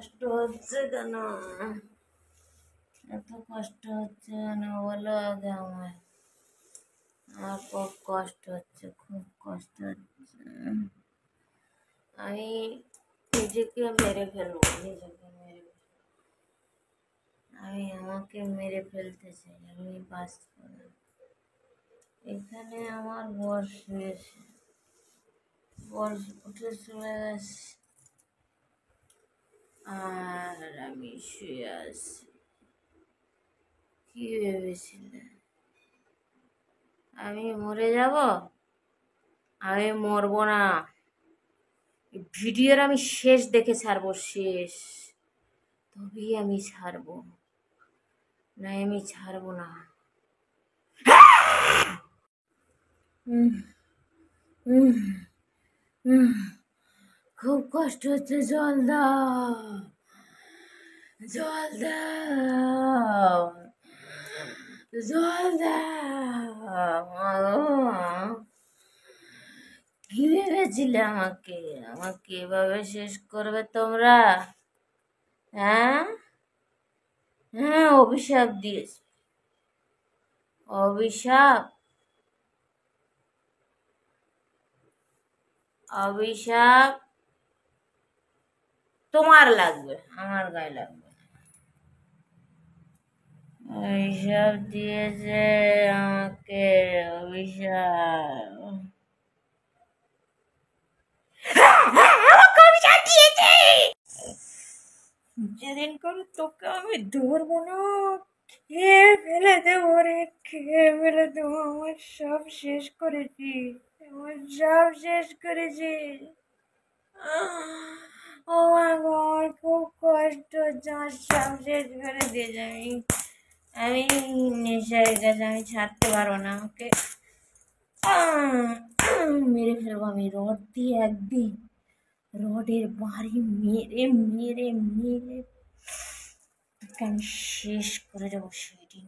কষ্ট হচ্ছে কেন? এত কষ্ট হচ্ছে কেন বলো আগে আমায়। আমার খুব কষ্ট হচ্ছে, খুব কষ্ট হচ্ছে। আমি নিজেকে মেরে ফেলবো, আমি আমাকে মেরে ফেলতে চাই, আমি বাঁচব না। এখানে আমার বর শুয়েছে, বর উঠে চলে গেছে আর আমি শুয়ে আছি। কি ভেবেছিলে আমি মরে যাব? আমি মরবো না। ভিডিওর আমি শেষ দেখে ছাড়বো, শেষ, তবেই আমি ছাড়বো, না আমি ছাড়বো না। উম, উম, উম, খুব কষ্ট হচ্ছে, জল দাও, জল দাও, জল দাও। কি ভেবেছিলে আমাকে আমাকে এভাবে শেষ করবে তোমরা? হ্যাঁ, হ্যাঁ, অভিশাপ দিয়েছে, অভিশাপ, অভিশাপ তোমার লাগবে, আমার গায়ে লাগবে। অভিশাপ দিয়েছে আমাকে, অভিশাপ, আমাকে অভিশাপ দিয়েছে। যেদিন করে তোকে আমি ধরবো না, খেয়ে ফেলে দেবো রে, খেয়ে ফেলে দেবো। আমার সব শেষ করেছি, আমার সব শেষ করেছি। ও মা গো, আমার খুব কষ্ট হচ্ছে, আমার সব শেষ করে দিয়েছে। আমি নেশায় গেছে, আমি ছাড়তে পারবো না। আমাকে মেরে ফেলবো আমি, রড দিয়ে একদিন, রডের বাড়ি মেরে মেরে মেরে তোকে আমি শেষ করে দেবো সেদিন।